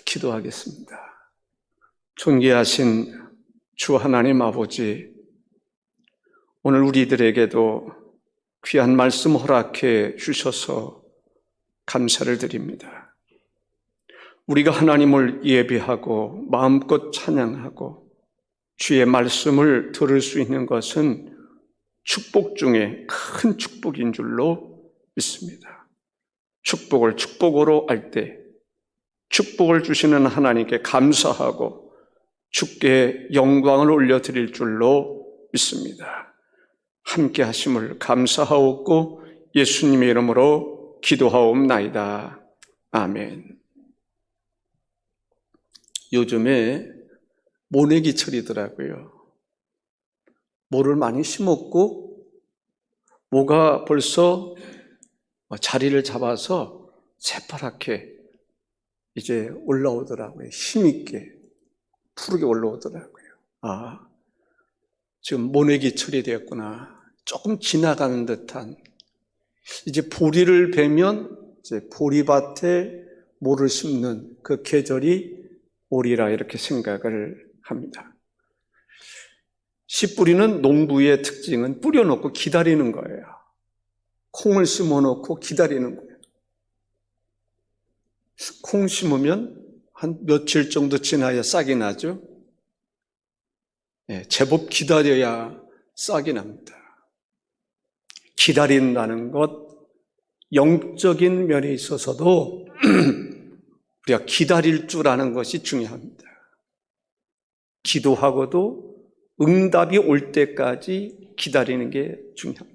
기도하겠습니다. 존귀하신 주 하나님 아버지, 오늘 우리들에게도 귀한 말씀 허락해 주셔서 감사를 드립니다. 우리가 하나님을 예배하고 마음껏 찬양하고 주의 말씀을 들을 수 있는 것은 축복 중에 큰 축복인 줄로 믿습니다. 축복을 축복으로 알 때 축복을 주시는 하나님께 감사하고 주께 영광을 올려드릴 줄로 믿습니다. 함께 하심을 감사하옵고 예수님의 이름으로 기도하옵나이다. 아멘. 요즘에 모내기철이더라고요. 모를 많이 심었고 모가 벌써 자리를 잡아서 새파랗게 이제 올라오더라고요. 힘있게 푸르게 올라오더라고요. 지금 모내기철이 되었구나. 조금 지나가는 듯한, 이제 보리를 베면 이제 보리밭에 모를 심는 그 계절이 오리라, 이렇게 생각을 합니다. 씨 뿌리는 농부의 특징은 뿌려놓고 기다리는 거예요. 콩을 심어놓고 기다리는 거예요. 콩 심으면 한 며칠 정도 지나야 싹이 나죠. 제법 기다려야 싹이 납니다. 기다린다는 것, 영적인 면에 있어서도 우리가 기다릴 줄 아는 것이 중요합니다. 기도하고도 응답이 올 때까지 기다리는 게 중요합니다.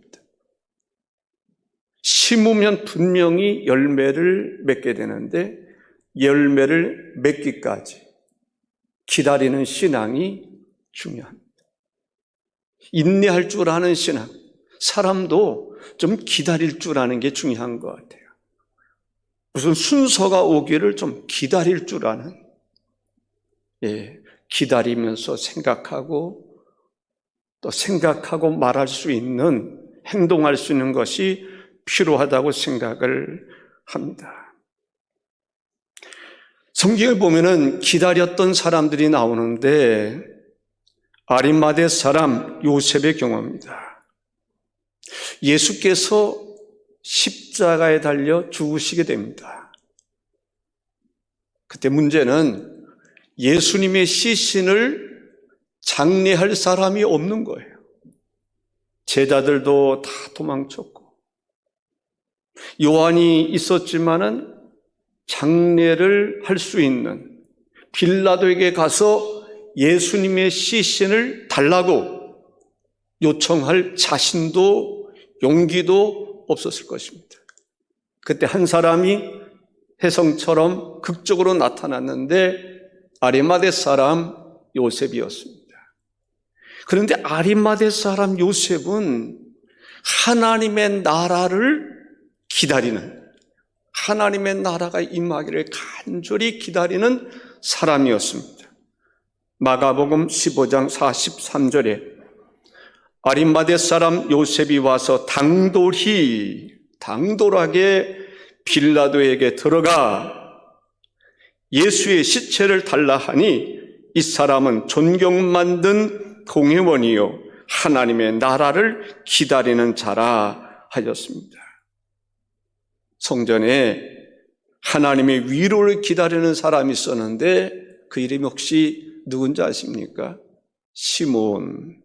심으면 분명히 열매를 맺게 되는데 열매를 맺기까지 기다리는 신앙이 중요합니다. 인내할 줄 아는 신앙, 사람도 좀 기다릴 줄 아는 게 중요한 것 같아요. 무슨 순서가 오기를 좀 기다릴 줄 아는, 기다리면서 생각하고 또 생각하고 말할 수 있는, 행동할 수 있는 것이 필요하다고 생각을 합니다. 성경을 보면은 기다렸던 사람들이 나오는데 아리마대 사람 요셉의 경우입니다. 예수께서 십자가에 달려 죽으시게 됩니다. 그때 문제는 예수님의 시신을 장례할 사람이 없는 거예요. 제자들도 다 도망쳤고, 요한이 있었지만은 장례를 할 수 있는, 빌라도에게 가서 예수님의 시신을 달라고 요청할 자신도 용기도 없었을 것입니다. 그때 한 사람이 혜성처럼 극적으로 나타났는데 아리마대 사람 요셉이었습니다. 그런데 아리마대 사람 요셉은 하나님의 나라를 기다리는, 하나님의 나라가 임하기를 간절히 기다리는 사람이었습니다. 마가복음 15장 43절에 아리마대 사람 요셉이 와서 당돌하게 빌라도에게 들어가 예수의 시체를 달라 하니, 이 사람은 존경받는 공회원이요 하나님의 나라를 기다리는 자라 하였습니다. 성전에 하나님의 위로를 기다리는 사람이 있었는데 그 이름이 혹시 누군지 아십니까? 시몬이었습니다.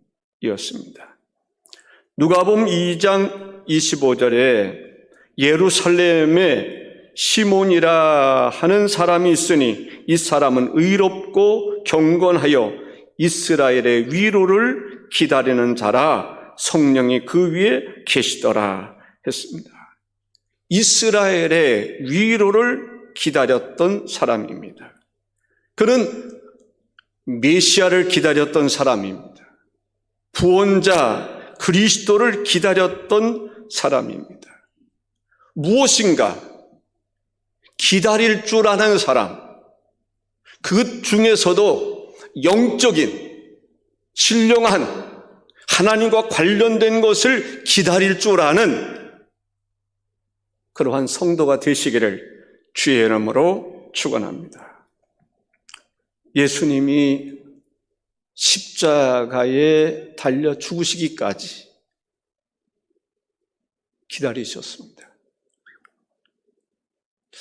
누가복음 2장 25절에 예루살렘에 시몬이라 하는 사람이 있으니 이 사람은 의롭고 경건하여 이스라엘의 위로를 기다리는 자라, 성령이 그 위에 계시더라 했습니다. 이스라엘의 위로를 기다렸던 사람입니다. 그는 메시아를 기다렸던 사람입니다. 구원자 그리스도를 기다렸던 사람입니다. 무엇인가 기다릴 줄 아는 사람, 그 중에서도 영적인 신령한 하나님과 관련된 것을 기다릴 줄 아는 그러한 성도가 되시기를 주의 이름으로 축원합니다. 예수님이 십자가에 달려 죽으시기까지 기다리셨습니다.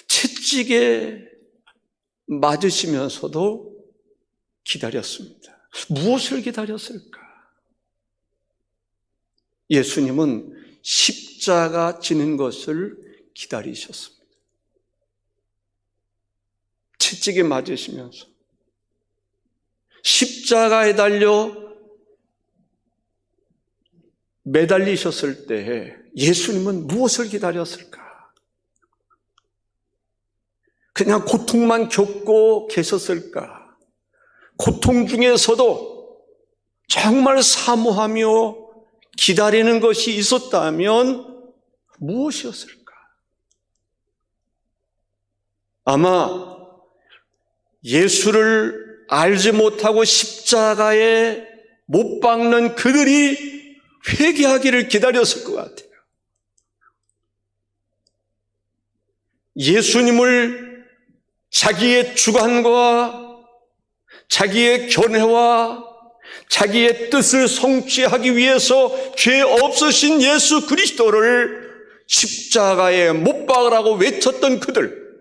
채찍에 맞으시면서도 기다렸습니다. 무엇을 기다렸을까? 예수님은 십자가 지는 것을 기다리셨습니다. 채찍에 맞으시면서 십자가에 달려 매달리셨을 때 예수님은 무엇을 기다렸을까? 그냥 고통만 겪고 계셨을까? 고통 중에서도 정말 사모하며 기다리는 것이 있었다면 무엇이었을까? 아마 예수를 알지 못하고 십자가에 못 박는 그들이 회개하기를 기다렸을 것 같아요. 예수님을 자기의 주관과 자기의 견해와 자기의 뜻을 성취하기 위해서 죄 없으신 예수 그리스도를 십자가에 못 박으라고 외쳤던 그들,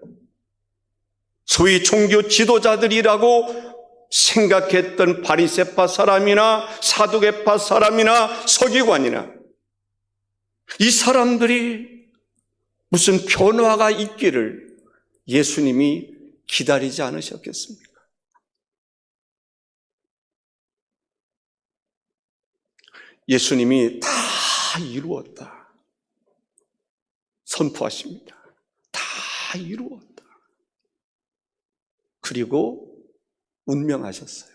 소위 종교 지도자들이라고 생각했던 바리새파 사람이나 사두개파 사람이나 서기관이나, 이 사람들이 무슨 변화가 있기를 예수님이 기다리지 않으셨겠습니까? 예수님이 다 이루었다 선포하십니다. 다 이루었다. 그리고 운명하셨어요.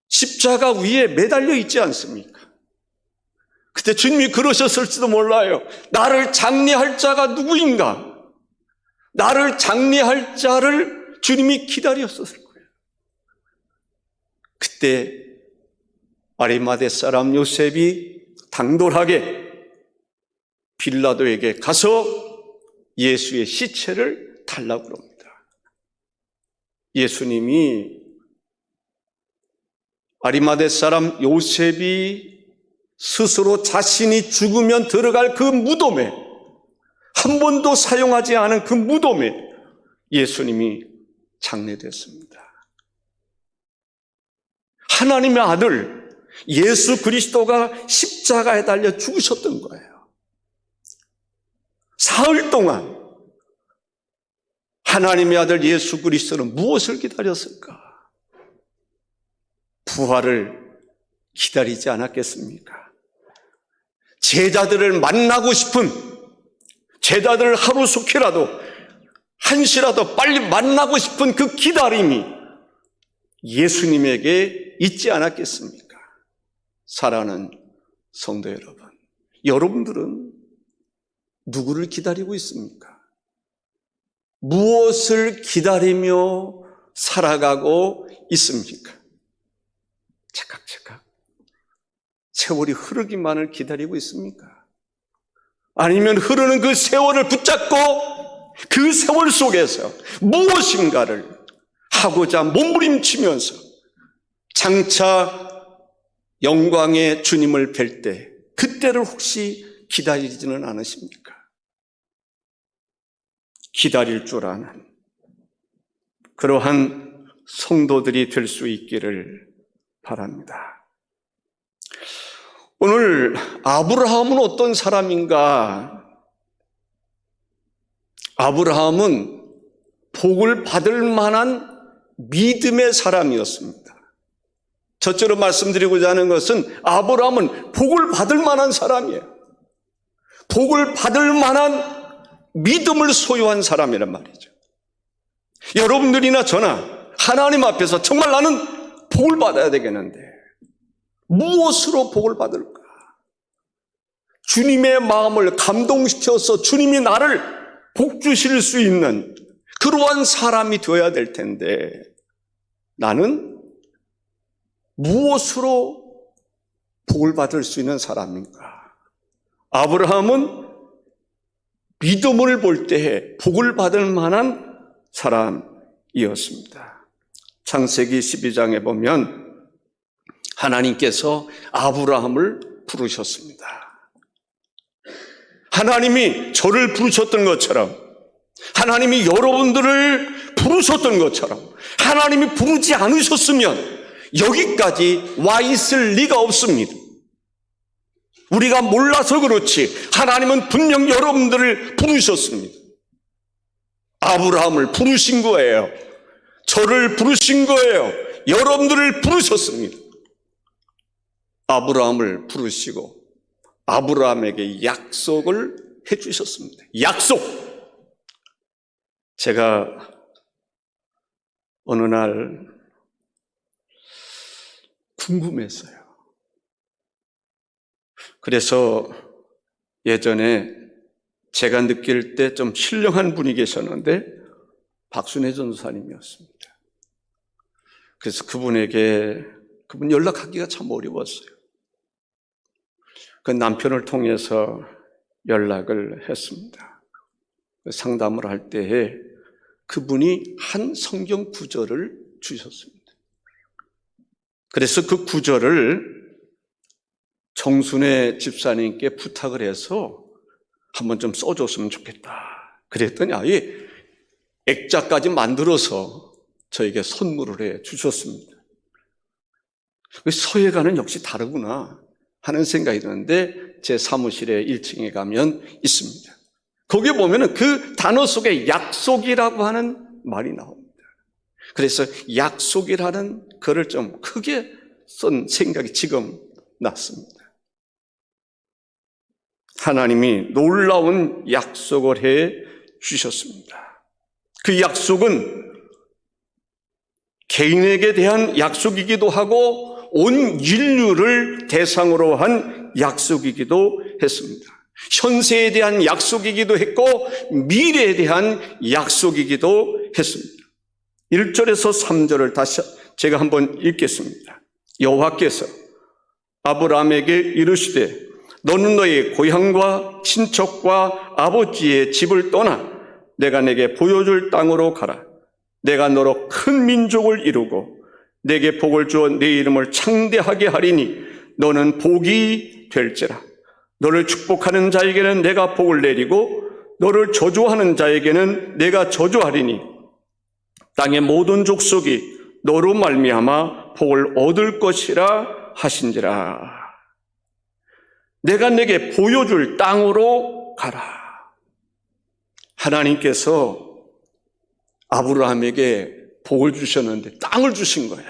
십자가 위에 매달려 있지 않습니까? 그때 주님이 그러셨을지도 몰라요. 나를 장례할 자가 누구인가? 나를 장례할 자를 주님이 기다렸었을 거예요. 그때 아리마대 사람 요셉이 당돌하게 빌라도에게 가서 예수의 시체를 달라고 합니다. 예수님이 아리마대 사람 요셉이 스스로 자신이 죽으면 들어갈 그 무덤에, 한 번도 사용하지 않은 그 무덤에 예수님이 장례됐습니다. 하나님의 아들 예수 그리스도가 십자가에 달려 죽으셨던 거예요. 사흘 동안 하나님의 아들 예수 그리스도는 무엇을 기다렸을까? 부활을 기다리지 않았겠습니까? 제자들을 만나고 싶은, 제자들을 하루속히라도 한시라도 빨리 만나고 싶은 그 기다림이 예수님에게 있지 않았겠습니까? 사랑하는 성도 여러분, 여러분들은 누구를 기다리고 있습니까? 무엇을 기다리며 살아가고 있습니까? 착각 세월이 흐르기만을 기다리고 있습니까? 아니면 흐르는 그 세월을 붙잡고 그 세월 속에서 무엇인가를 하고자 몸부림치면서 장차 영광의 주님을 뵐 때 그때를 혹시 기다리지는 않으십니까? 기다릴 줄 아는 그러한 성도들이 될 수 있기를 바랍니다. 오늘 아브라함은 어떤 사람인가? 아브라함은 복을 받을 만한 믿음의 사람이었습니다. 저쪽으로 말씀드리고자 하는 것은 아브라함은 복을 받을 만한 사람이에요. 복을 받을 만한 믿음을 소유한 사람이란 말이죠. 여러분들이나 저나 하나님 앞에서 정말 나는 복을 받아야 되겠는데 무엇으로 복을 받을까? 주님의 마음을 감동시켜서 주님이 나를 복 주실 수 있는 그러한 사람이 되어야 될 텐데 나는 무엇으로 복을 받을 수 있는 사람인가? 아브라함은 믿음을 볼 때에 복을 받을 만한 사람, 이었습니다. 창세기 12장에 보면 하나님께서 아브라함을 부르셨습니다. 하나님이 저를 부르셨던 것처럼, 하나님이 여러분들을 부르셨던 것처럼 하나님이 부르지 않으셨으면 여기까지 와 있을 리가 없습니다. 우리가 몰라서 그렇지 하나님은 분명 여러분들을 부르셨습니다. 아브라함을 부르신 거예요. 저를 부르신 거예요. 여러분들을 부르셨습니다. 아브라함을 부르시고 아브라함에게 약속을 해주셨습니다. 약속! 제가 어느 날 궁금했어요. 그래서 예전에 제가 느낄 때 좀 신령한 분이 계셨는데 박순애 전도사님이었습니다. 그래서 그분 연락하기가 참 어려웠어요. 그 남편을 통해서 연락을 했습니다. 상담을 할 때에 그분이 한 성경 구절을 주셨습니다. 그래서 그 구절을 정순애 집사님께 부탁을 해서 한번 좀 써줬으면 좋겠다. 그랬더니 아예 액자까지 만들어서 저에게 선물을 해 주셨습니다. 서예가는 역시 다르구나 하는 생각이 드는데 제 사무실에 1층에 가면 있습니다. 거기에 보면 그 단어 속에 약속이라고 하는 말이 나옵니다. 그래서 약속이라는 글을 좀 크게 쓴 생각이 지금 났습니다. 하나님이 놀라운 약속을 해 주셨습니다. 그 약속은 개인에게 대한 약속이기도 하고 온 인류를 대상으로 한 약속이기도 했습니다. 현세에 대한 약속이기도 했고 미래에 대한 약속이기도 했습니다. 1절에서 3절을 다시 제가 한번 읽겠습니다. 여호와께서 아브라함에게 이르시되 너는 너의 고향과 친척과 아버지의 집을 떠나 내가 내게 보여줄 땅으로 가라. 내가 너로 큰 민족을 이루고 내게 복을 주어 내 이름을 창대하게 하리니 너는 복이 될지라. 너를 축복하는 자에게는 내가 복을 내리고 너를 저주하는 자에게는 내가 저주하리니 땅의 모든 족속이 너로 말미암아 복을 얻을 것이라 하신지라. 내가 내게 보여줄 땅으로 가라. 하나님께서 아브라함에게 복을 주셨는데 땅을 주신 거예요.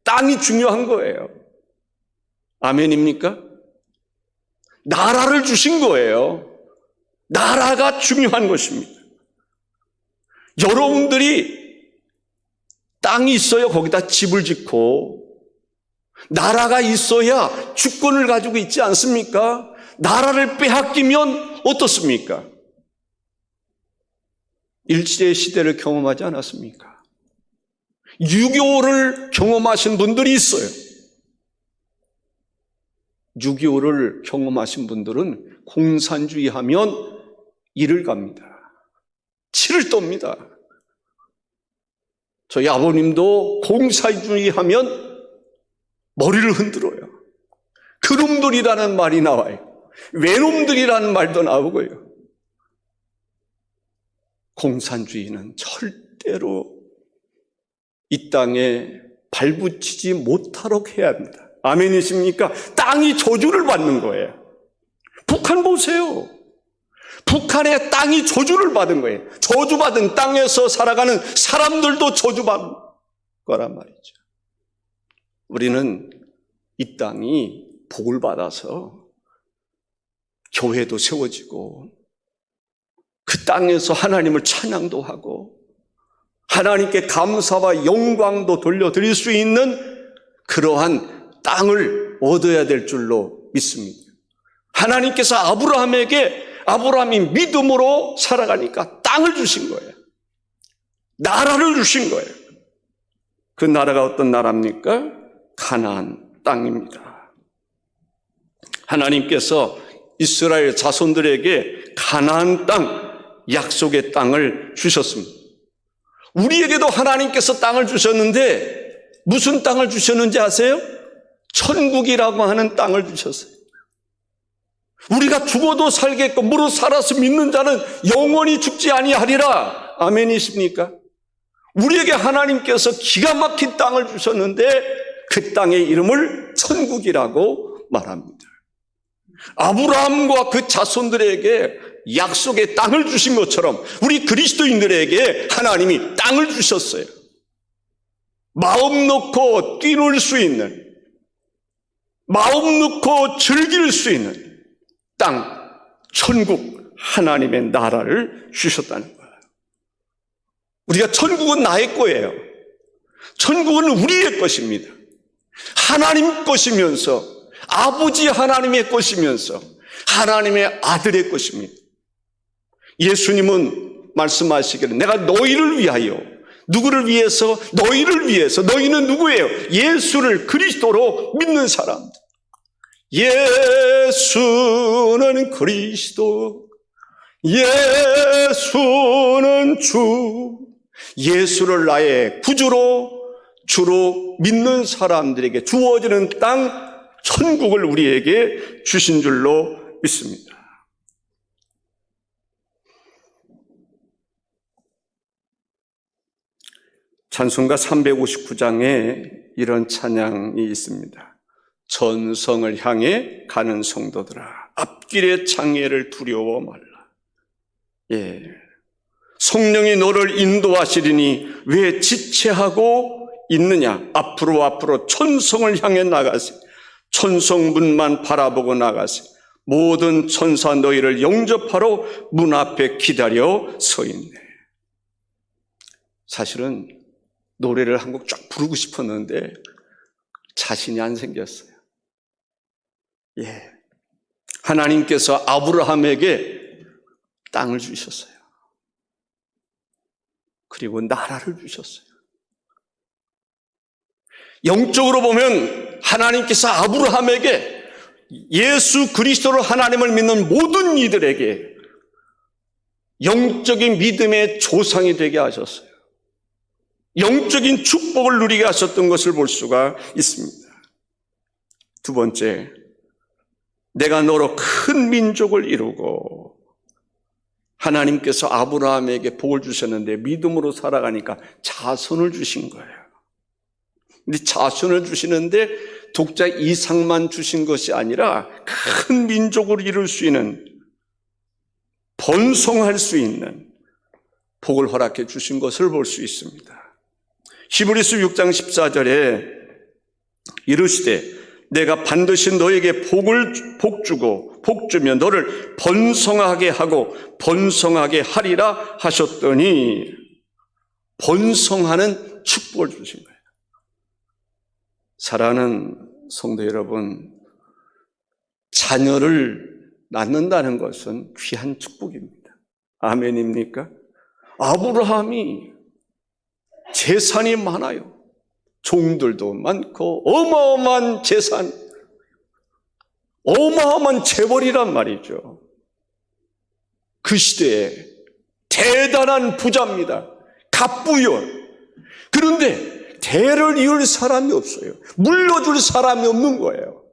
땅이 중요한 거예요. 아멘입니까? 나라를 주신 거예요. 나라가 중요한 것입니다. 여러분들이 땅이 있어야 거기다 집을 짓고 나라가 있어야 주권을 가지고 있지 않습니까? 나라를 빼앗기면 어떻습니까? 일제시대를 경험하지 않았습니까? 6.25를 경험하신 분들이 있어요. 6.25를 경험하신 분들은 공산주의 하면 이를 갑니다. 치를 떱니다. 저희 아버님도 공산주의 하면 머리를 흔들어요. 그놈들이라는 말이 나와요. 외놈들이라는 말도 나오고요. 공산주의는 절대로 이 땅에 발붙이지 못하도록 해야 합니다. 아멘이십니까? 땅이 저주를 받는 거예요. 북한 보세요. 북한의 땅이 저주를 받은 거예요. 저주받은 땅에서 살아가는 사람들도 저주받은 거란 말이죠. 우리는 이 땅이 복을 받아서 교회도 세워지고 그 땅에서 하나님을 찬양도 하고 하나님께 감사와 영광도 돌려드릴 수 있는 그러한 땅을 얻어야 될 줄로 믿습니다. 하나님께서 아브라함이 믿음으로 살아가니까 땅을 주신 거예요. 나라를 주신 거예요. 그 나라가 어떤 나라입니까? 가나안 땅입니다. 하나님께서 이스라엘 자손들에게 가나안 땅, 약속의 땅을 주셨습니다. 우리에게도 하나님께서 땅을 주셨는데 무슨 땅을 주셨는지 아세요? 천국이라고 하는 땅을 주셨어요. 우리가 죽어도 살겠고 무릇 살아서 믿는 자는 영원히 죽지 아니하리라. 아멘이십니까? 우리에게 하나님께서 기가 막힌 땅을 주셨는데 그 땅의 이름을 천국이라고 말합니다. 아브라함과 그 자손들에게 약속의 땅을 주신 것처럼 우리 그리스도인들에게 하나님이 땅을 주셨어요. 마음 놓고 뛰놀 수 있는, 마음 놓고 즐길 수 있는 땅, 천국, 하나님의 나라를 주셨다는 거예요. 우리가 천국은 나의 거예요. 천국은 우리의 것입니다. 하나님 것이면서, 아버지 하나님의 것이면서 하나님의 아들의 것입니다. 예수님은 말씀하시기를 내가 너희를 위하여, 누구를 위해서? 너희를 위해서. 너희는 누구예요? 예수를 그리스도로 믿는 사람들. 예수는 그리스도, 예수는 주, 예수를 나의 구주로, 주로 믿는 사람들에게 주어지는 땅, 천국을 우리에게 주신 줄로 믿습니다. 찬송가 359장에 이런 찬양이 있습니다. 전성을 향해 가는 성도들아, 앞길의 장애를 두려워 말라. 예, 성령이 너를 인도하시리니 왜 지체하고 있느냐. 앞으로 천성을 향해 나가세. 천성문만 바라보고 나가세. 모든 천사 너희를 영접하러 문 앞에 기다려 서 있네. 사실은 노래를 한 곡 쫙 부르고 싶었는데 자신이 안 생겼어요. 예, 하나님께서 아브라함에게 땅을 주셨어요. 그리고 나라를 주셨어요. 영적으로 보면 하나님께서 아브라함에게 예수 그리스도로 하나님을 믿는 모든 이들에게 영적인 믿음의 조상이 되게 하셨어요. 영적인 축복을 누리게 하셨던 것을 볼 수가 있습니다. 두 번째, 내가 너로 큰 민족을 이루고, 하나님께서 아브라함에게 복을 주셨는데 믿음으로 살아가니까 자손을 주신 거예요. 근데 자손을 주시는데 독자 이상만 주신 것이 아니라 큰 민족을 이룰 수 있는, 번성할 수 있는 복을 허락해 주신 것을 볼 수 있습니다. 히브리서 6장 14절에 이르시되 내가 반드시 너에게 복 주며 너를 번성하게 하고 번성하게 하리라 하셨더니 번성하는 축복을 주신 거예요. 사랑하는 성도 여러분, 자녀를 낳는다는 것은 귀한 축복입니다. 아멘입니까? 아브라함이 재산이 많아요. 종들도 많고 어마어마한 재산, 어마어마한 재벌이란 말이죠. 그 시대에 대단한 부자입니다. 갑부여. 그런데 대를 이을 사람이 없어요. 물려줄 사람이 없는 거예요.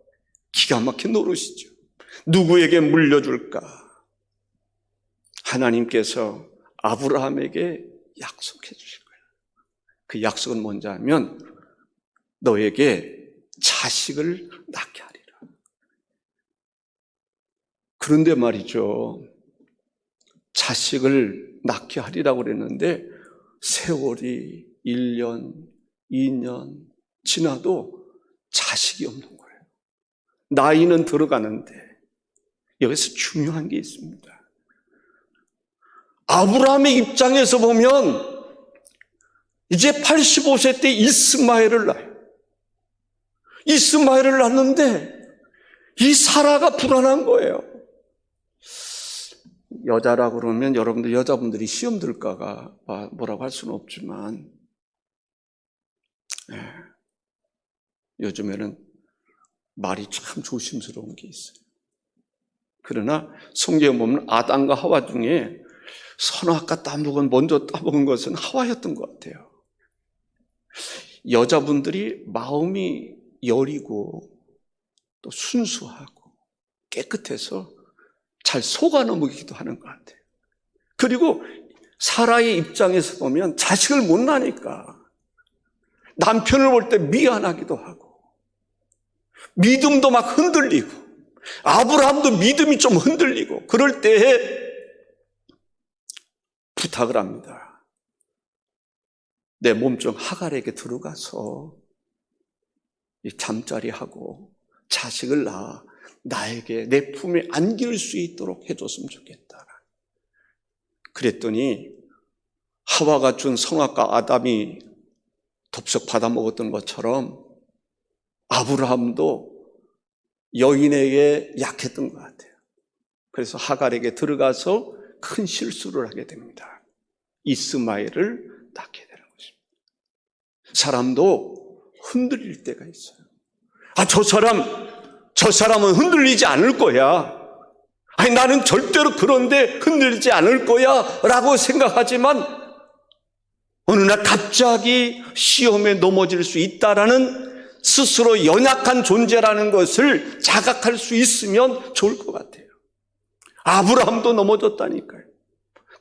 기가 막힌 노릇이죠. 누구에게 물려줄까? 하나님께서 아브라함에게 약속해 주신 거예요. 그 약속은 뭔지 하면 너에게 자식을 낳게 하리라. 그런데 말이죠, 자식을 낳게 하리라고 그랬는데 세월이 1년, 2년 지나도 자식이 없는 거예요. 나이는 들어가는데 여기서 중요한 게 있습니다. 아브라함의 입장에서 보면 이제 85세 때 이스마엘을 낳아요. 이스마엘을 낳는데 이 사라가 불안한 거예요. 여자라 그러면 여러분들, 여자분들이 시험 들까가 뭐라고 할 수는 없지만 요즘에는 말이 참 조심스러운 게 있어요. 그러나 성경에 보면 아담과 하와 중에 선악과 먼저 따먹은 것은 하와였던 것 같아요. 여자분들이 마음이 여리고 또 순수하고 깨끗해서 잘 속아 넘기기도 하는 것 같아요. 그리고 사라의 입장에서 보면 자식을 못 낳으니까 남편을 볼 때 미안하기도 하고 믿음도 막 흔들리고 아브라함도 믿음이 좀 흔들리고 그럴 때에 부탁을 합니다. 내 몸종 하갈에게 들어가서 잠자리하고 자식을 낳아 나에게 내 품에 안길 수 있도록 해줬으면 좋겠다. 그랬더니 하와가 준 선악과 아담이 덥석 받아먹었던 것처럼 아브라함도 여인에게 약했던 것 같아요. 그래서 하갈에게 들어가서 큰 실수를 하게 됩니다. 이스마엘을 낳게 되는 것입니다. 사람도 흔들릴 때가 있어요. 저 사람은 흔들리지 않을 거야. 아니, 나는 절대로 그런데 흔들리지 않을 거야 라고 생각하지만 어느 날 갑자기 시험에 넘어질 수 있다라는 스스로 연약한 존재라는 것을 자각할 수 있으면 좋을 것 같아요. 아브라함도 넘어졌다니까요.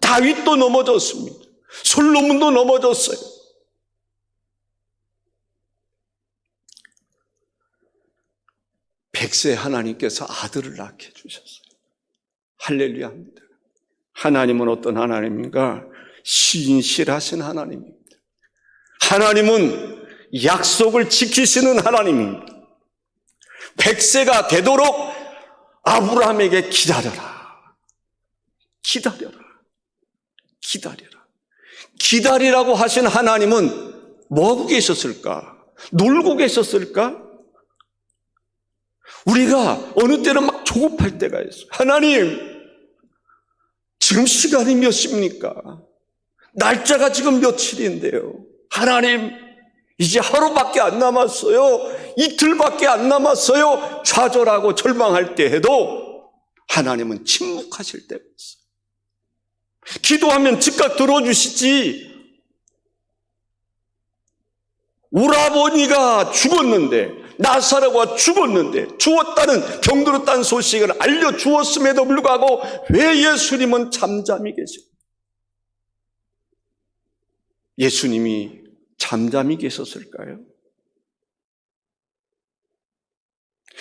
다윗도 넘어졌습니다. 솔로몬도 넘어졌어요. 백세 하나님께서 아들을 낳게 해주셨어요. 할렐루야입니다. 하나님은 어떤 하나님인가? 신실하신 하나님입니다. 하나님은 약속을 지키시는 하나님입니다. 백세가 되도록 아브라함에게 기다려라. 기다리라고 하신 하나님은 뭐하고 계셨을까? 놀고 계셨을까? 우리가 어느 때는 막 조급할 때가 있어요. 하나님, 지금 시간이 몇 시입니까? 날짜가 지금 며칠인데요. 하나님, 이제 하루밖에 안 남았어요. 이틀밖에 안 남았어요. 좌절하고 절망할 때에도 하나님은 침묵하실 때가 있어요. 기도하면 즉각 들어주시지. 오라버니가 죽었는데, 나사로가 죽었는데, 죽었다는 병들었다는 소식을 알려주었음에도 불구하고 왜 예수님은 잠잠히 계세요? 예수님이 잠잠히 계셨을까요?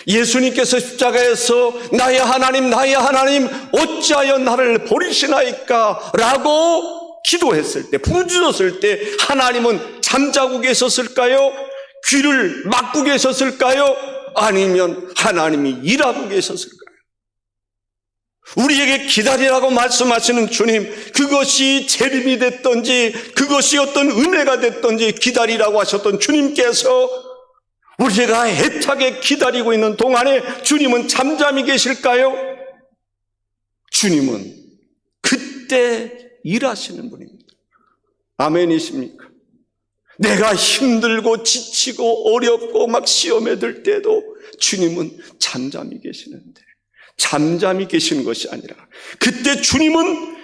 예수님께서 십자가에서 나의 하나님 어찌하여 나를 버리시나이까 라고 기도했을 때, 부르짖었을 때 하나님은 잠자고 계셨을까요? 귀를 막고 계셨을까요? 아니면 하나님이 일하고 계셨을까요? 우리에게 기다리라고 말씀하시는 주님, 그것이 재림이 됐든지 그것이 어떤 은혜가 됐든지 기다리라고 하셨던 주님께서 우리가 애타게 기다리고 있는 동안에 주님은 잠잠히 계실까요? 주님은 그때 일하시는 분입니다. 아멘이십니까? 내가 힘들고 지치고 어렵고 막 시험에 들 때도 주님은 잠잠히 계시는데, 잠잠히 계시는 것이 아니라 그때 주님은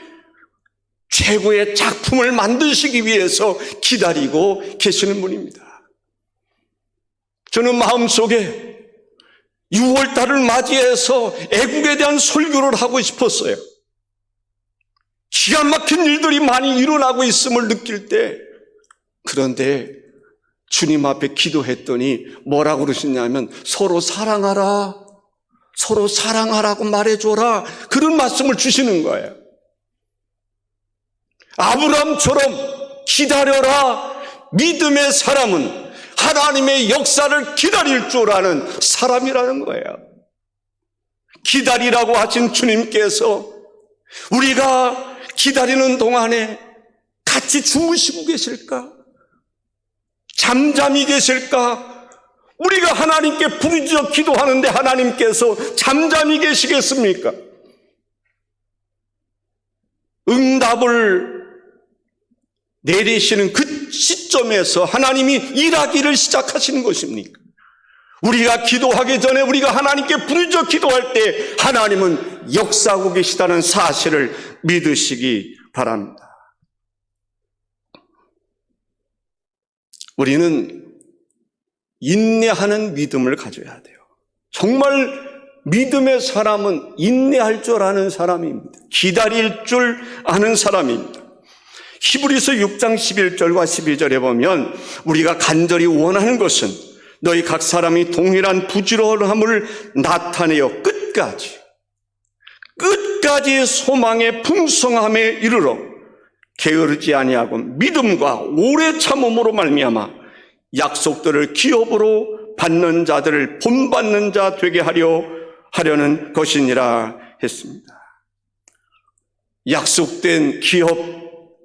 최고의 작품을 만드시기 위해서 기다리고 계시는 분입니다. 저는 마음속에 6월달을 맞이해서 애국에 대한 설교를 하고 싶었어요. 기가 막힌 일들이 많이 일어나고 있음을 느낄 때, 그런데 주님 앞에 기도했더니 뭐라고 그러시냐면 서로 사랑하라고 말해줘라, 그런 말씀을 주시는 거예요. 아브라함처럼 기다려라. 믿음의 사람은 하나님의 역사를 기다릴 줄 아는 사람이라는 거예요. 기다리라고 하신 주님께서 우리가 기다리는 동안에 같이 주무시고 계실까? 잠잠히 계실까? 우리가 하나님께 부르짖어 기도하는데 하나님께서 잠잠히 계시겠습니까? 응답을 내리시는 그 시점에서 하나님이 일하기를 시작하시는 것입니까? 우리가 기도하기 전에 우리가 하나님께 부르짖어 기도할 때 하나님은 역사하고 계시다는 사실을 믿으시기 바랍니다. 우리는 인내하는 믿음을 가져야 돼요. 정말 믿음의 사람은 인내할 줄 아는 사람입니다. 기다릴 줄 아는 사람입니다. 히브리서 6장 11절과 12절에 보면 우리가 간절히 원하는 것은 너희 각 사람이 동일한 부지런함을 나타내어 끝까지 소망의 풍성함에 이르러 게으르지 아니하고 믿음과 오래 참음으로 말미암아 약속들을 기업으로 받는 자들을 본받는 자 되게 하려는 것이니라 했습니다. 약속된 기업,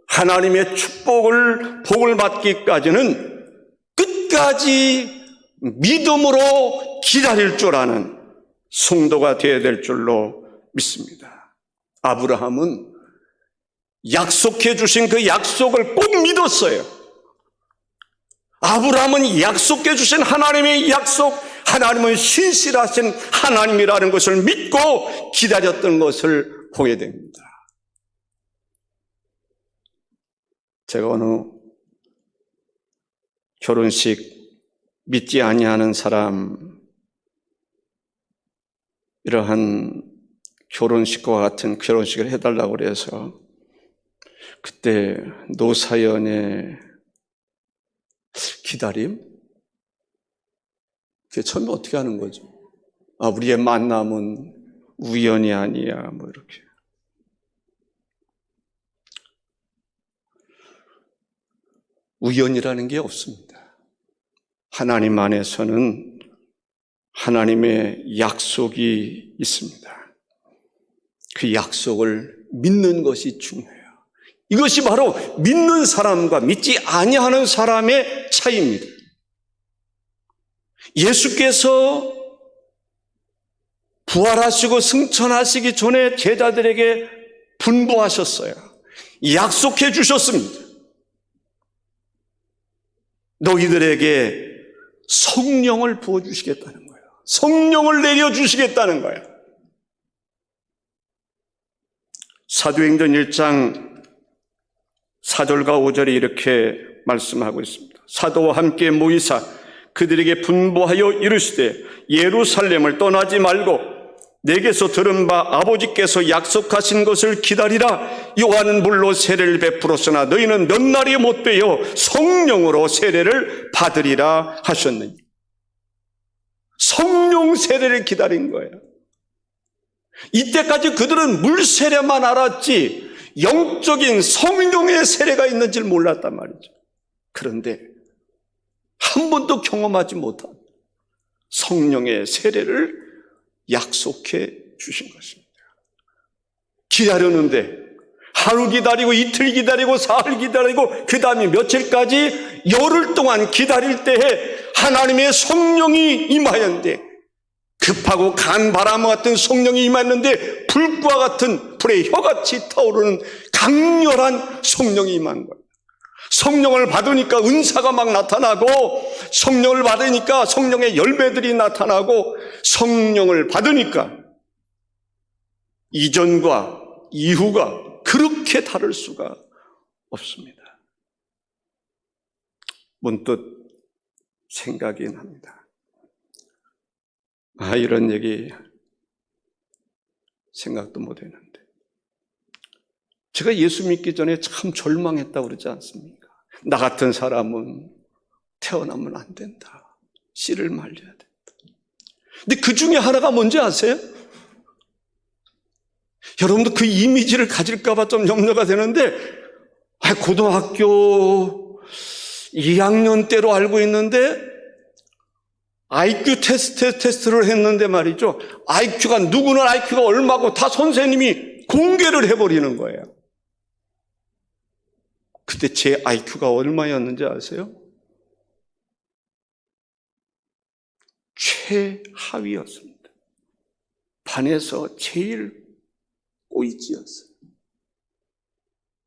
하나님의 복을 받기까지는 끝까지 믿음으로 기다릴 줄 아는 성도가 되어야 될 줄로 믿습니다. 아브라함은 약속해 주신 그 약속을 꼭 믿었어요. 아브라함은 약속해 주신 하나님의 약속, 하나님은 신실하신 하나님이라는 것을 믿고 기다렸던 것을 보게 됩니다. 제가 어느 결혼식 믿지 아니하는 사람, 이러한 결혼식과 같은 결혼식을 해달라고 그래서 그때 노사연의 기다림? 그게 처음에 어떻게 하는 거죠? 우리의 만남은 우연이 아니야, 이렇게. 우연이라는 게 없습니다. 하나님 안에서는 하나님의 약속이 있습니다. 그 약속을 믿는 것이 중요해요. 이것이 바로 믿는 사람과 믿지 아니하는 사람의 차이입니다. 예수께서 부활하시고 승천하시기 전에 제자들에게 분부하셨어요. 약속해 주셨습니다. 너희들에게 성령을 부어주시겠다는 거예요. 성령을 내려주시겠다는 거예요. 사도행전 1장 4절과 5절에 이렇게 말씀하고 있습니다. 사도와 함께 모이사 그들에게 분부하여 이르시되 예루살렘을 떠나지 말고 내게서 들은 바 아버지께서 약속하신 것을 기다리라. 요한은 물로 세례를 베풀었으나 너희는 몇 날이 못 되어 성령으로 세례를 받으리라 하셨느니. 성령 세례를 기다린 거예요. 이때까지 그들은 물 세례만 알았지 영적인 성령의 세례가 있는 줄 몰랐단 말이죠. 그런데 한 번도 경험하지 못한 성령의 세례를 약속해 주신 것입니다. 기다렸는데 하루 기다리고 이틀 기다리고 사흘 기다리고 그 다음에 며칠까지 열흘 동안 기다릴 때에 하나님의 성령이 임하였는데 급하고 간 바람 같은 성령이 임했는데 불과 같은 불의 혀같이 타오르는 강렬한 성령이 임한 거예요. 성령을 받으니까 은사가 막 나타나고 성령을 받으니까 성령의 열매들이 나타나고 성령을 받으니까 이전과 이후가 그렇게 다를 수가 없습니다. 문득 생각이 납니다. 이런 얘기 생각도 못 했는데 제가 예수 믿기 전에 참 절망했다고 그러지 않습니까? 나 같은 사람은 태어나면 안 된다. 씨를 말려야 된다. 근데 그 중에 하나가 뭔지 아세요? 여러분도 그 이미지를 가질까 봐 좀 염려가 되는데 고등학교 2학년 때로 알고 있는데 IQ 테스트를 했는데 말이죠. 누구는 IQ가 얼마고 다 선생님이 공개를 해버리는 거예요. 그때 제 IQ가 얼마였는지 아세요? 최하위였습니다. 반에서 제일 꼴찌였어요.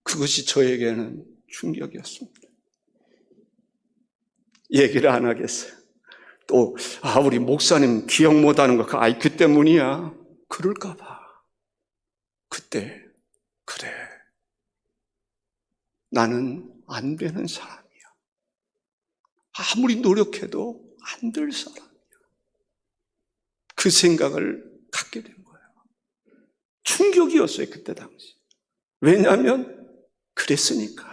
그것이 저에게는 충격이었습니다. 얘기를 안 하겠어요. 또 우리 목사님 기억 못하는 거 그 IQ 때문이야. 그럴까 봐. 그때 그래 나는 안 되는 사람이야. 아무리 노력해도 안 될 사람이야. 그 생각을 갖게 된 거예요. 충격이었어요, 그때 당시. 왜냐하면 그랬으니까.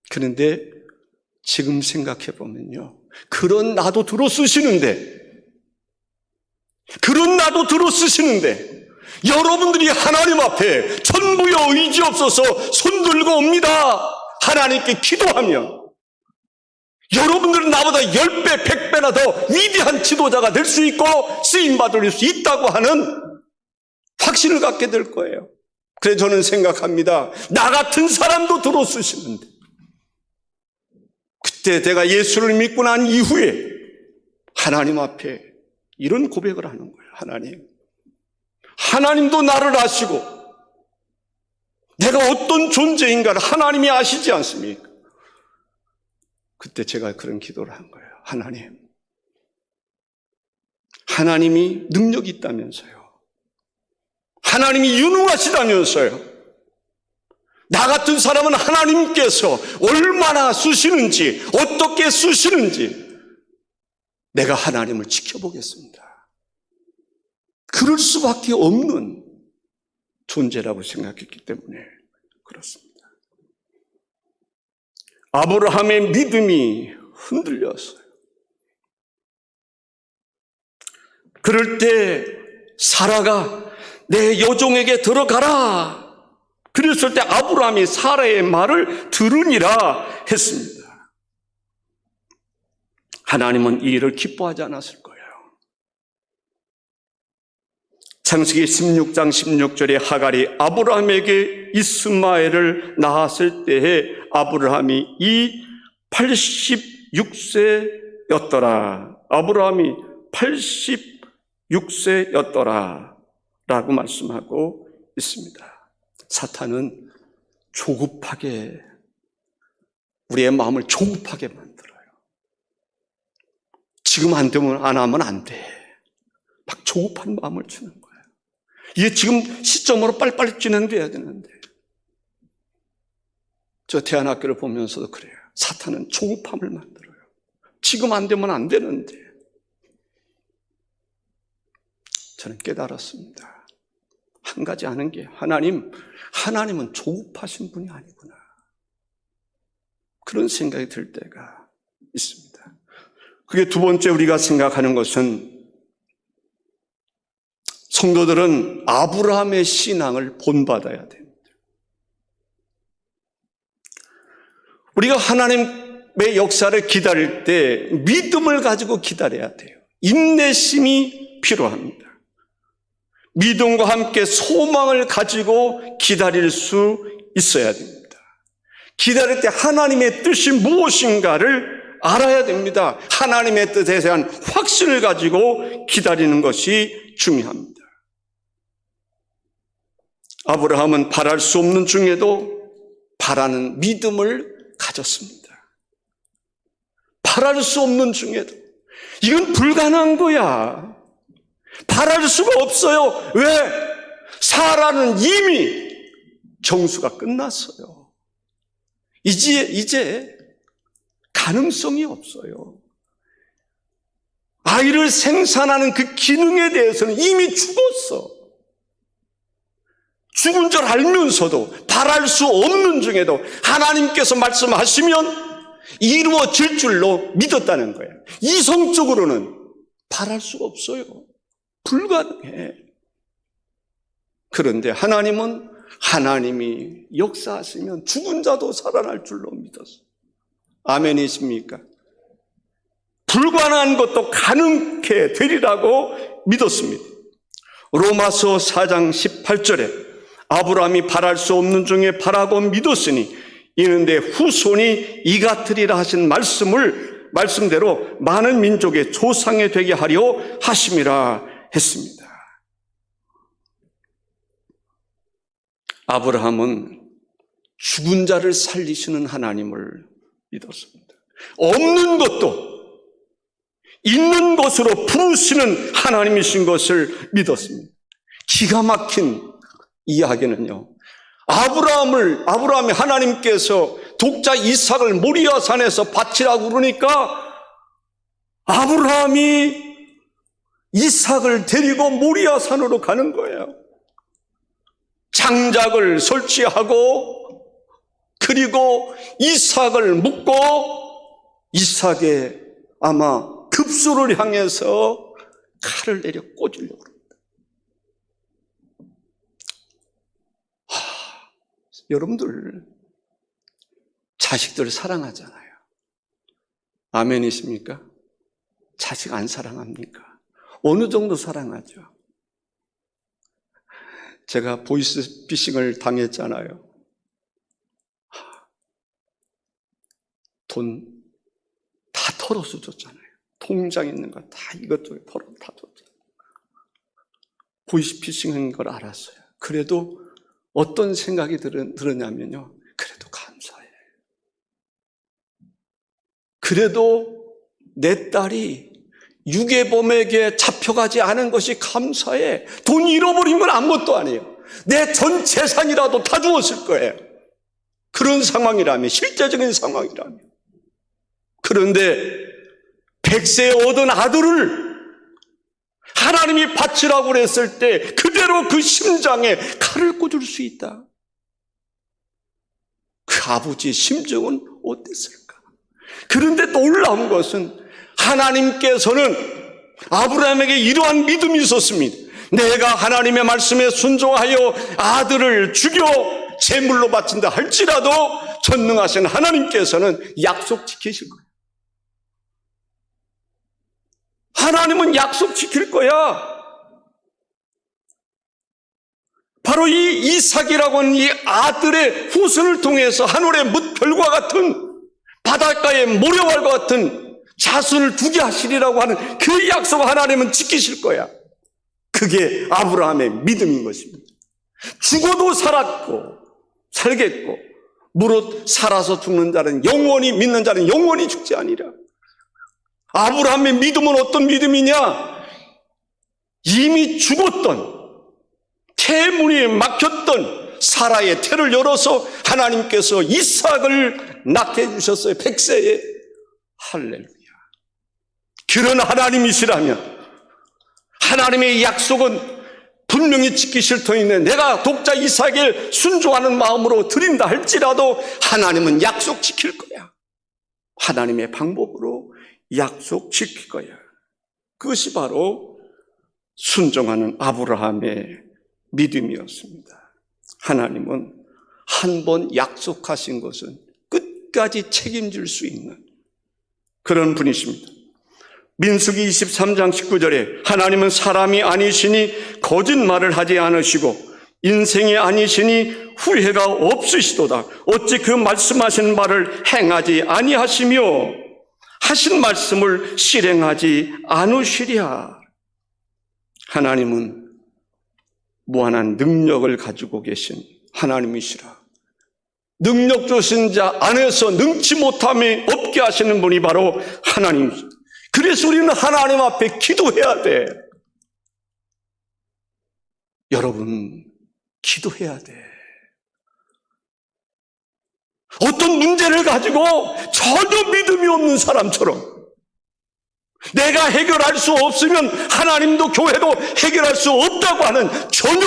그런데 지금 생각해 보면요, 그런 나도 들어쓰시는데 여러분들이 하나님 앞에 전부여 의지 없어서 손들고 옵니다. 하나님께 기도하면 여러분들은 나보다 10배, 100배나 더 위대한 지도자가 될 수 있고 쓰임받을 수 있다고 하는 확신을 갖게 될 거예요. 그래서 저는 생각합니다. 나 같은 사람도 들어쓰시는데, 그때 내가 예수를 믿고 난 이후에 하나님 앞에 이런 고백을 하는 거예요. 하나님도 나를 아시고 내가 어떤 존재인가를 하나님이 아시지 않습니까? 그때 제가 그런 기도를 한 거예요. 하나님이 능력이 있다면서요. 하나님이 유능하시다면서요. 나 같은 사람은 하나님께서 얼마나 쓰시는지, 어떻게 쓰시는지 내가 하나님을 지켜보겠습니다. 그럴 수밖에 없는 존재라고 생각했기 때문에 그렇습니다. 아브라함의 믿음이 흔들렸어요. 그럴 때 사라가 내 여종에게 들어가라 그랬을 때 아브라함이 사라의 말을 들으니라 했습니다. 하나님은 이 일을 기뻐하지 않았을 거예요. 창세기 16장 16절에 하갈이 아브라함에게 이스마엘을 낳았을 때에 아브라함이 86세였더라. 아브라함이 86세였더라 라고 말씀하고 있습니다. 사탄은 조급하게, 우리의 마음을 조급하게 만들어요. 지금 안 되면 안 하면 안 돼. 막 조급한 마음을 주는 거예요. 이게 지금 시점으로 빨리빨리 진행돼야 되는데. 저 대안학교를 보면서도 그래요. 사탄은 조급함을 만들어요. 지금 안 되면 안 되는데. 저는 깨달았습니다. 한 가지 아는 게 하나님은 조급하신 분이 아니구나. 그런 생각이 들 때가 있습니다. 그게 두 번째 우리가 생각하는 것은 성도들은 아브라함의 신앙을 본받아야 됩니다. 우리가 하나님의 역사를 기다릴 때 믿음을 가지고 기다려야 돼요. 인내심이 필요합니다. 믿음과 함께 소망을 가지고 기다릴 수 있어야 됩니다. 기다릴 때 하나님의 뜻이 무엇인가를 알아야 됩니다. 하나님의 뜻에 대한 확신을 가지고 기다리는 것이 중요합니다. 아브라함은 바랄 수 없는 중에도 바라는 믿음을 가졌습니다. 바랄 수 없는 중에도 이건 불가능한 거야. 바랄 수가 없어요. 왜? 사라는 이미 정수가 끝났어요. 이제 가능성이 없어요. 아이를 생산하는 그 기능에 대해서는 이미 죽었어. 죽은 줄 알면서도 바랄 수 없는 중에도 하나님께서 말씀하시면 이루어질 줄로 믿었다는 거예요. 이성적으로는 바랄 수가 없어요. 불가능해. 그런데 하나님이 역사하시면 죽은 자도 살아날 줄로 믿었어요. 아멘이십니까? 불가능한 것도 가능케 되리라고 믿었습니다. 로마서 4장 18절에 아브라함이 바랄 수 없는 중에 바라고 믿었으니 이는 내 후손이 이같으리라 하신 말씀대로 많은 민족의 조상이 되게 하려 하심이라 했습니다. 아브라함은 죽은 자를 살리시는 하나님을 믿었습니다. 없는 것도 있는 것으로 부르시는 하나님이신 것을 믿었습니다. 기가 막힌 이야기는요, 아브라함이 하나님께서 독자 이삭을 모리아 산에서 바치라고 그러니까 아브라함이 이삭을 데리고 모리아 산으로 가는 거예요. 장작을 설치하고 그리고 이삭을 묶고 이삭의 아마 급소를 향해서 칼을 내려 꽂으려고 합니다. 여러분들 자식들 사랑하잖아요. 아멘이십니까? 자식 안 사랑합니까? 어느 정도 사랑하죠. 제가 보이스피싱을 당했잖아요. 돈 다 털어서 줬잖아요. 통장 있는 거 다 이것저것 털어서 다 줬잖아요. 보이스피싱인 걸 알았어요. 그래도 어떤 생각이 들었냐면요. 그래도 감사해. 그래도 내 딸이 유괴범에게 잡혀가지 않은 것이 감사해. 돈 잃어버린 건 아무것도 아니에요. 내 전 재산이라도 다 주었을 거예요. 그런 상황이라면, 실제적인 상황이라면. 그런데 100세에 얻은 아들을 하나님이 바치라고 그랬을 때 그대로 그 심장에 칼을 꽂을 수 있다. 그 아버지의 심정은 어땠을까? 그런데 놀라운 것은 하나님께서는 아브라함에게 이러한 믿음이 있었습니다. 내가 하나님의 말씀에 순종하여 아들을 죽여 제물로 바친다 할지라도 전능하신 하나님께서는 약속 지키실 거예요. 하나님은 약속 지킬 거야. 바로 이 이삭이라고 하는 이 아들의 후손을 통해서 하늘의 뭇별과 같은 바닷가의 모래알과 같은 자손을 두게 하시리라고 하는 그 약속을 하나님은 지키실 거야. 그게 아브라함의 믿음인 것입니다. 죽어도 살겠고 무릇 살아서 죽는 자는 영원히 믿는 자는 영원히 죽지 아니라. 아브라함의 믿음은 어떤 믿음이냐? 이미 죽었던 태문이 막혔던 사라의 태를 열어서 하나님께서 이삭을 낳게 해주셨어요. 100세에. 할렐루야. 그런 하나님이시라면 하나님의 약속은 분명히 지키실 터인데 내가 독자 이삭을 순종하는 마음으로 드린다 할지라도 하나님은 약속 지킬 거야. 하나님의 방법으로 약속 지킬 거야. 그것이 바로 순종하는 아브라함의 믿음이었습니다. 하나님은 한 번 약속하신 것은 끝까지 책임질 수 있는 그런 분이십니다. 민수기 23장 19절에 하나님은 사람이 아니시니 거짓말을 하지 않으시고 인생이 아니시니 후회가 없으시도다. 어찌 그 말씀하신 말을 행하지 아니하시며 하신 말씀을 실행하지 않으시랴. 하나님은 무한한 능력을 가지고 계신 하나님이시라. 능력 주신 자 안에서 능치 못함이 없게 하시는 분이 바로 하나님이시라. 그래서 우리는 하나님 앞에 기도해야 돼. 여러분, 기도해야 돼. 어떤 문제를 가지고 전혀 믿음이 없는 사람처럼 내가 해결할 수 없으면 하나님도 교회도 해결할 수 없다고 하는 전혀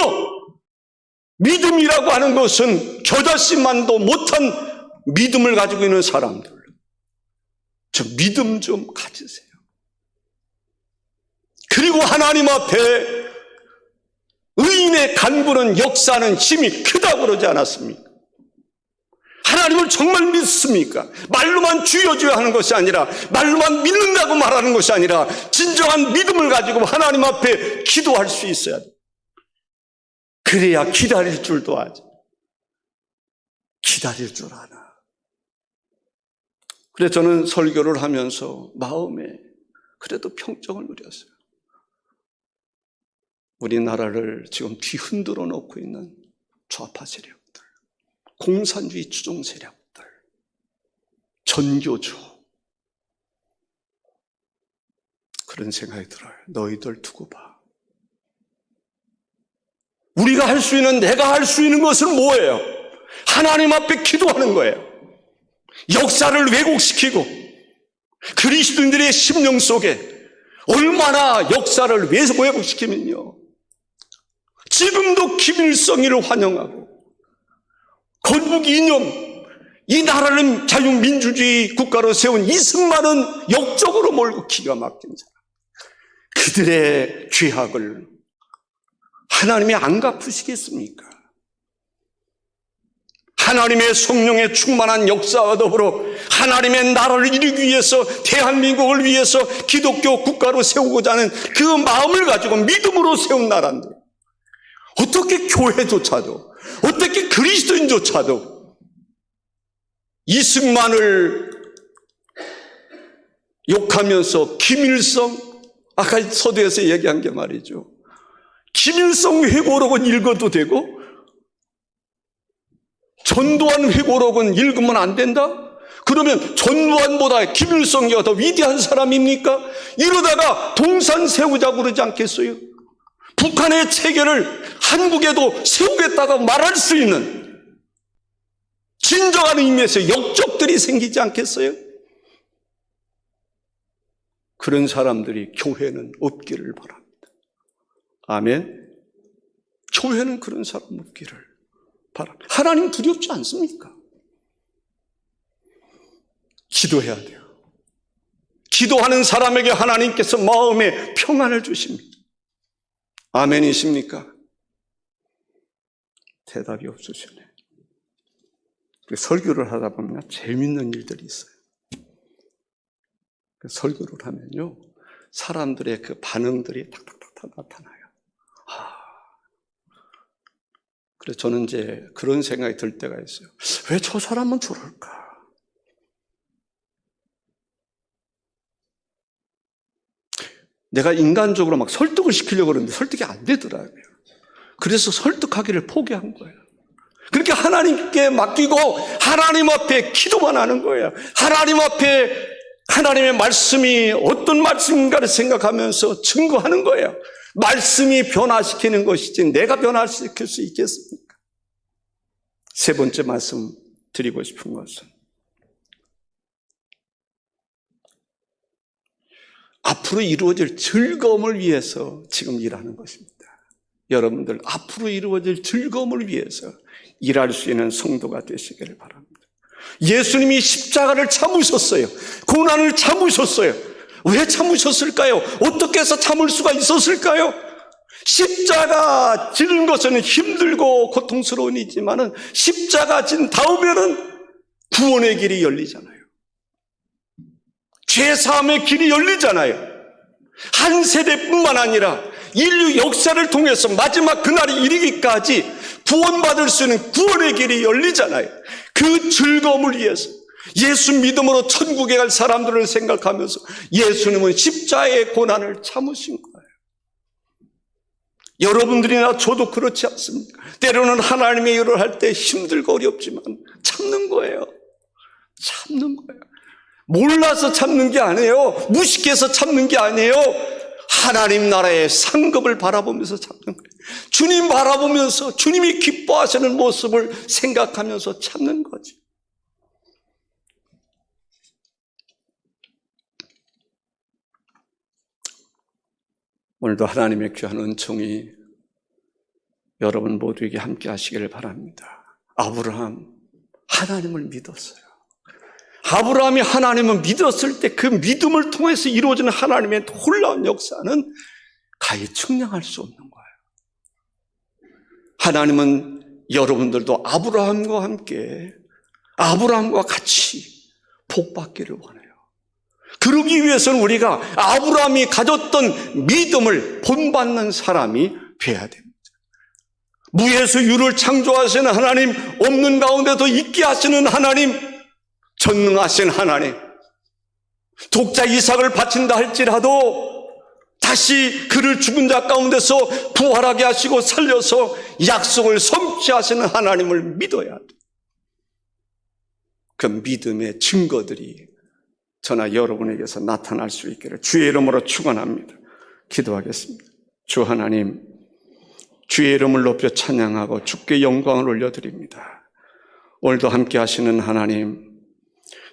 믿음이라고 하는 것은 겨자씨만도 못한 믿음을 가지고 있는 사람들. 저 믿음 좀 가지세요. 그리고 하나님 앞에 의인의 간구는 역사하는 힘이 크다고 그러지 않았습니까? 하나님을 정말 믿습니까? 말로만 주여 주여 하는 것이 아니라 말로만 믿는다고 말하는 것이 아니라 진정한 믿음을 가지고 하나님 앞에 기도할 수 있어야 돼. 그래야 기다릴 줄도 아지. 기다릴 줄 아나. 그래서 저는 설교를 하면서 마음에 그래도 평정을 누렸어요. 우리나라를 지금 뒤흔들어 놓고 있는 좌파 세력들, 공산주의 추종 세력들, 전교조, 그런 생각이 들어요. 너희들 두고 봐. 우리가 할 수 있는, 내가 할 수 있는 것은 뭐예요? 하나님 앞에 기도하는 거예요. 역사를 왜곡시키고 그리스도인들의 심령 속에 얼마나 역사를 왜곡시키면요, 지금도 김일성이를 환영하고 건국 이념, 이 나라를 자유민주주의 국가로 세운 이승만은 역적으로 몰고 기가 막힌 사람, 그들의 죄악을 하나님이 안 갚으시겠습니까? 하나님의 성령에 충만한 역사와 더불어 하나님의 나라를 이루기 위해서, 대한민국을 위해서 기독교 국가로 세우고자 하는 그 마음을 가지고 믿음으로 세운 나라인데, 어떻게 교회조차도, 어떻게 그리스도인조차도 이승만을 욕하면서 김일성, 아까 서두에서 얘기한 게 말이죠, 김일성 회고록은 읽어도 되고 전두환 회고록은 읽으면 안 된다? 그러면 전두환보다 김일성이 더 위대한 사람입니까? 이러다가 동산 세우자고 그러지 않겠어요? 북한의 체계를 한국에도 세우겠다고 말할 수 있는 진정한 의미에서 역적들이 생기지 않겠어요? 그런 사람들이 교회는 없기를 바랍니다. 아멘. 교회는 그런 사람 없기를 바랍니다. 하나님 두렵지 않습니까? 기도해야 돼요. 기도하는 사람에게 하나님께서 마음에 평안을 주십니다. 아멘이십니까? 대답이 없으시네. 설교를 하다 보면 재밌는 일들이 있어요. 설교를 하면요, 사람들의 그 반응들이 탁탁탁 나타나요. 그래서 저는 이제 그런 생각이 들 때가 있어요. 왜 저 사람은 저럴까? 내가 인간적으로 막 설득을 시키려고 그러는데 설득이 안 되더라고요. 그래서 설득하기를 포기한 거예요. 그렇게 하나님께 맡기고 하나님 앞에 기도만 하는 거예요. 하나님 앞에 하나님의 말씀이 어떤 말씀인가를 생각하면서 증거하는 거예요. 말씀이 변화시키는 것이지 내가 변화시킬 수 있겠습니까? 세 번째 말씀 드리고 싶은 것은 앞으로 이루어질 즐거움을 위해서 지금 일하는 것입니다. 여러분들 앞으로 이루어질 즐거움을 위해서 일할 수 있는 성도가 되시기를 바랍니다. 예수님이 십자가를 참으셨어요. 고난을 참으셨어요. 왜 참으셨을까요? 어떻게 해서 참을 수가 있었을까요? 십자가 지는 것은 힘들고 고통스러운 일이지만 십자가 진 다음에는 구원의 길이 열리잖아요. 죄사함의 길이 열리잖아요. 한 세대뿐만 아니라 인류 역사를 통해서 마지막 그날이 이르기까지 구원받을 수 있는 구원의 길이 열리잖아요. 그 즐거움을 위해서 예수 믿음으로 천국에 갈 사람들을 생각하면서 예수님은 십자가의 고난을 참으신 거예요. 여러분들이나 저도 그렇지 않습니까? 때로는 하나님의 일을 할 때 힘들고 어렵지만 참는 거예요. 참는 거예요. 몰라서 참는 게 아니에요. 무식해서 참는 게 아니에요. 하나님 나라의 상급을 바라보면서 참는 거예요. 주님 바라보면서 주님이 기뻐하시는 모습을 생각하면서 참는 거죠. 오늘도 하나님의 귀한 은총이 여러분 모두에게 함께 하시기를 바랍니다. 아브라함 하나님을 믿었어요. 아브라함이 하나님을 믿었을 때 그 믿음을 통해서 이루어지는 하나님의 놀라운 역사는 가히 측량할 수 없는 거예요. 하나님은 여러분들도 아브라함과 함께 아브라함과 같이 복받기를 원해요. 그러기 위해서는 우리가 아브라함이 가졌던 믿음을 본받는 사람이 되어야 됩니다. 무에서 유를 창조하시는 하나님, 없는 가운데도 있게 하시는 하나님, 전능하신 하나님, 독자 이삭을 바친다 할지라도 다시 그를 죽은 자 가운데서 부활하게 하시고 살려서 약속을 성취하시는 하나님을 믿어야 돼. 그 믿음의 증거들이 저나 여러분에게서 나타날 수 있기를 주의 이름으로 축원합니다. 기도하겠습니다. 주 하나님, 주의 이름을 높여 찬양하고 주께 영광을 올려드립니다. 오늘도 함께 하시는 하나님,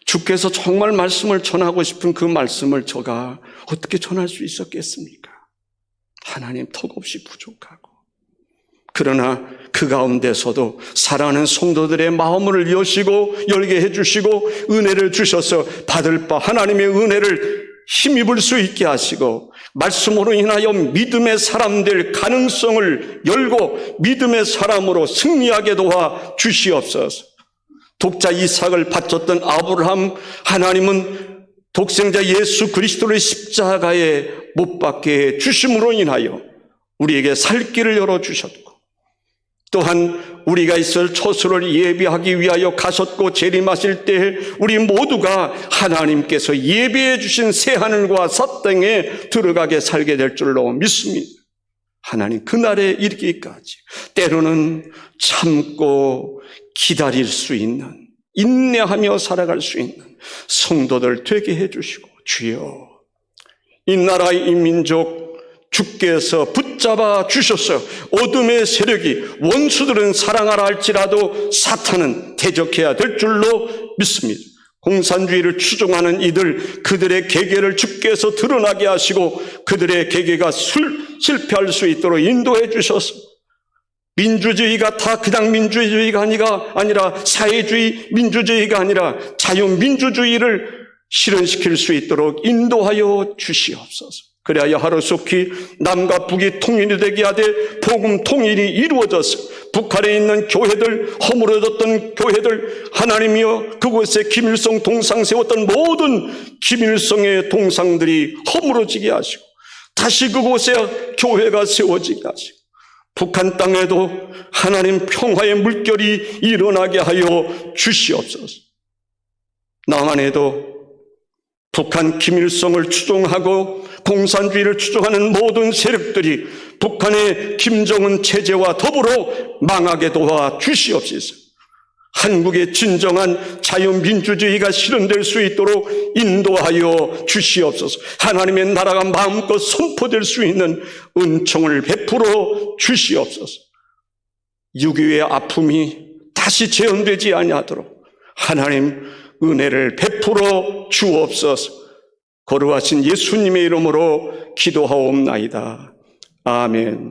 주께서 정말 말씀을 전하고 싶은 그 말씀을 제가 어떻게 전할 수 있었겠습니까? 하나님, 턱없이 부족하고, 그러나 그 가운데서도 사랑하는 성도들의 마음을 여시고 열게 해주시고 은혜를 주셔서 받을 바 하나님의 은혜를 힘입을 수 있게 하시고, 말씀으로 인하여 믿음의 사람들 가능성을 열고 믿음의 사람으로 승리하게 도와 주시옵소서. 독자 이삭을 바쳤던 아브라함, 하나님은 독생자 예수 그리스도를 십자가에 못 박게 주심으로 인하여 우리에게 살 길을 열어주셨고, 또한 우리가 있을 처소를 예비하기 위하여 가셨고 재림하실 때 우리 모두가 하나님께서 예비해 주신 새하늘과 새 땅에 들어가게 살게 될 줄로 믿습니다. 하나님, 그날에 이르기까지 때로는 참고 기다릴 수 있는, 인내하며 살아갈 수 있는 성도들 되게 해주시고, 주여, 이 나라 이 민족 주께서 붙잡아 주셔서 어둠의 세력이, 원수들은 사랑하라 할지라도 사탄은 대적해야 될 줄로 믿습니다. 공산주의를 추종하는 이들, 그들의 계계를 주께서 드러나게 하시고 그들의 계계가 실패할 수 있도록 인도해 주셔서, 민주주의가 다 그냥 민주주의가 아니라 사회주의 민주주의가 아니라 자유민주주의를 실현시킬 수 있도록 인도하여 주시옵소서. 그래야 하루속히 남과 북이 통일이 되게 하되 복음 통일이 이루어져서 북한에 있는 교회들, 허물어졌던 교회들, 하나님이여 그곳에 김일성 동상 세웠던 모든 김일성의 동상들이 허물어지게 하시고 다시 그곳에 교회가 세워지게 하시고, 북한 땅에도 하나님 평화의 물결이 일어나게 하여 주시옵소서. 남한에도 북한 김일성을 추종하고 공산주의를 추종하는 모든 세력들이 북한의 김정은 체제와 더불어 망하게 도와 주시옵소서. 한국의 진정한 자유민주주의가 실현될 수 있도록 인도하여 주시옵소서. 하나님의 나라가 마음껏 선포될 수 있는 은총을 베풀어 주시옵소서. 6.25의 아픔이 다시 재현되지 아니하도록 하나님 은혜를 베풀어 주옵소서. 거룩하신 예수님의 이름으로 기도하옵나이다. 아멘.